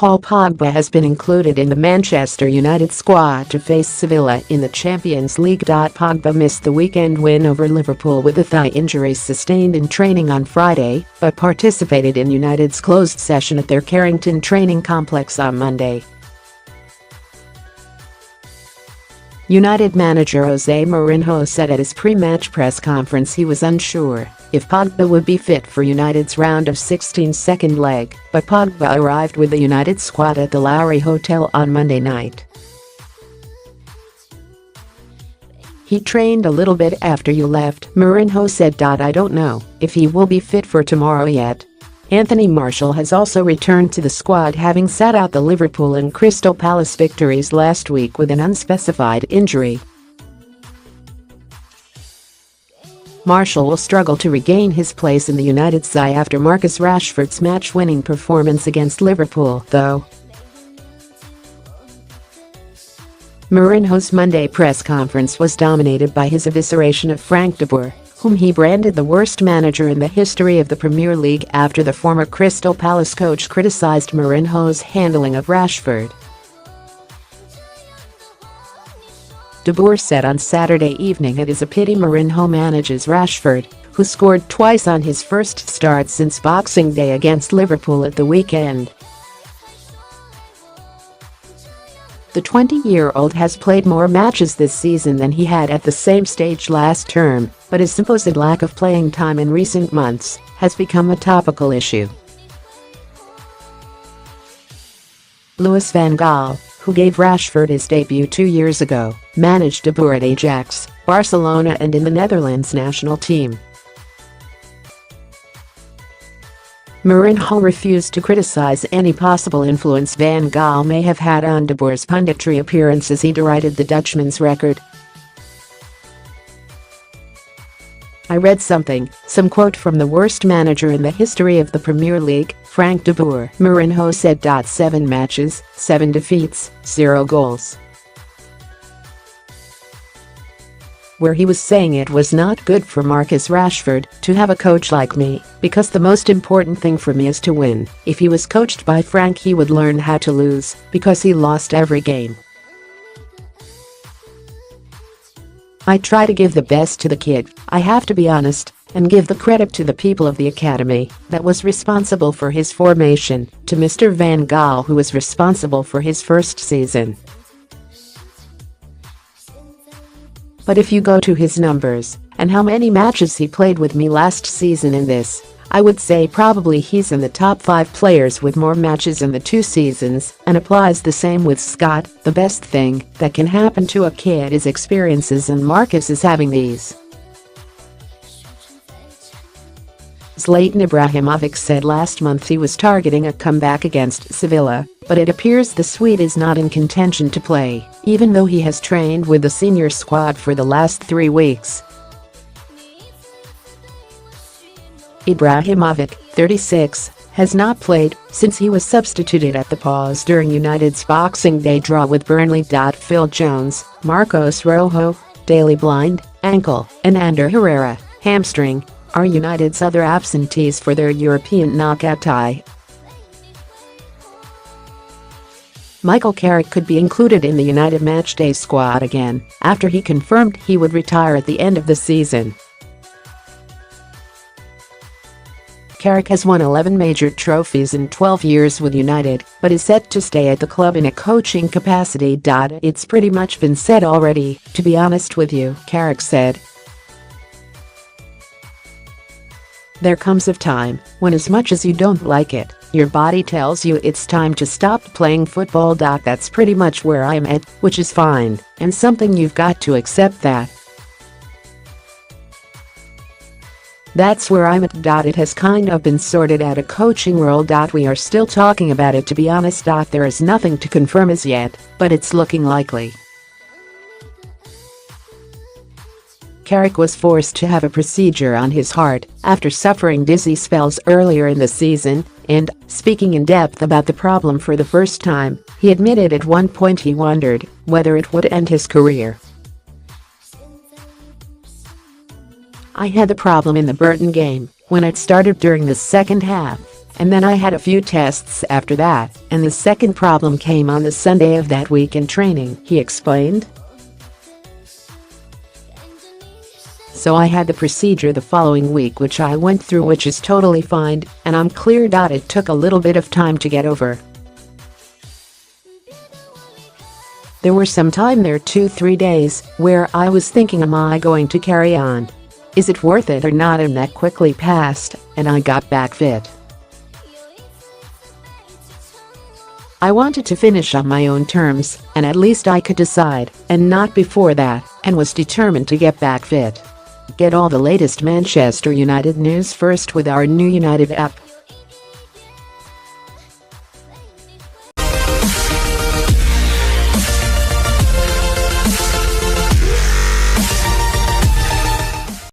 Paul Pogba has been included in the Manchester United squad to face Sevilla in the Champions League. Pogba missed the weekend win over Liverpool with a thigh injury sustained in training on Friday, but participated in United's closed session at their Carrington training complex on Monday. United manager Jose Mourinho said at his pre-match press conference he was unsure if Pogba would be fit for United's round of 16 second leg, but Pogba arrived with the United squad at the Lowry Hotel on Monday night. "He trained a little bit after you left," Mourinho said. "I don't know if he will be fit for tomorrow yet." Anthony Martial has also returned to the squad, having sat out the Liverpool and Crystal Palace victories last week with an unspecified injury. Martial will struggle to regain his place in the United side after Marcus Rashford's match-winning performance against Liverpool, though. Mourinho's Monday press conference was dominated by his evisceration of Frank de Boer, whom he branded the worst manager in the history of the Premier League after the former Crystal Palace coach criticized Mourinho's handling of Rashford. De Boer said on Saturday evening it is a pity Mourinho manages Rashford, who scored twice on his first start since Boxing Day against Liverpool at the weekend. The 20-year-old has played more matches this season than he had at the same stage last term, but his supposed lack of playing time in recent months has become a topical issue. Louis van Gaal, who gave Rashford his debut 2 years ago, managed De Boer at Ajax, Barcelona and in the Netherlands national team. Mourinho refused to criticize any possible influence Van Gaal may have had on De Boer's punditry appearances. He derided the Dutchman's record. "I read some quote from the worst manager in the history of the Premier League, Frank de Boer," Mourinho said. 7 matches, 7 defeats, 0 goals. Where he was saying it was not good for Marcus Rashford to have a coach like me, because the most important thing for me is to win. If he was coached by Frank he would learn how to lose, because he lost every game. "I try to give the best to the kid, I have to be honest, and give the credit to the people of the academy that was responsible for his formation, to Mr. Van Gaal who was responsible for his first season. But if you go to his numbers and how many matches he played with me last season in this, I would say probably he's in the top 5 players with more matches in the 2 seasons, and applies the same with Scott. The best thing that can happen to a kid is experiences, and Marcus is having these." Zlatan Ibrahimovic said last month he was targeting a comeback against Sevilla, but it appears the Swede is not in contention to play, even though he has trained with the senior squad for the last 3 weeks. Ibrahimovic, 36, has not played since he was substituted at the pause during United's Boxing Day draw with Burnley. Phil Jones, Marcos Rojo, Daley Blind, ankle, and Ander Herrera, hamstring, are United's other absentees for their European knockout tie. Michael Carrick could be included in the United matchday squad again after he confirmed he would retire at the end of the season. Carrick has won 11 major trophies in 12 years with United, but is set to stay at the club in a coaching capacity. "It's pretty much been said already, to be honest with you," Carrick said. "There comes a time when, as much as you don't like it, your body tells you it's time to stop playing football. That's pretty much where I'm at, which is fine, and something you've got to accept that. That's where I'm at. It has kind of been sorted out a coaching role. We are still talking about it, to be honest. There is nothing to confirm as yet, but it's looking likely." Carrick was forced to have a procedure on his heart after suffering dizzy spells earlier in the season, and, speaking in depth about the problem for the first time, he admitted at one point he wondered whether it would end his career. "I had the problem in the Burton game when it started during the second half. And then I had a few tests after that, and the second problem came on the Sunday of that week in training," he explained. "So I had the procedure the following week, which I went through, which is totally fine, and I'm clear. It took a little bit of time to get over. There were some time there, 2-3 days, where I was thinking, am I going to carry on? Is it worth it or not? And that quickly passed, and I got back fit. I wanted to finish on my own terms, and at least I could decide, and not before that, and was determined to get back fit." Get all the latest Manchester United news first with our new United app.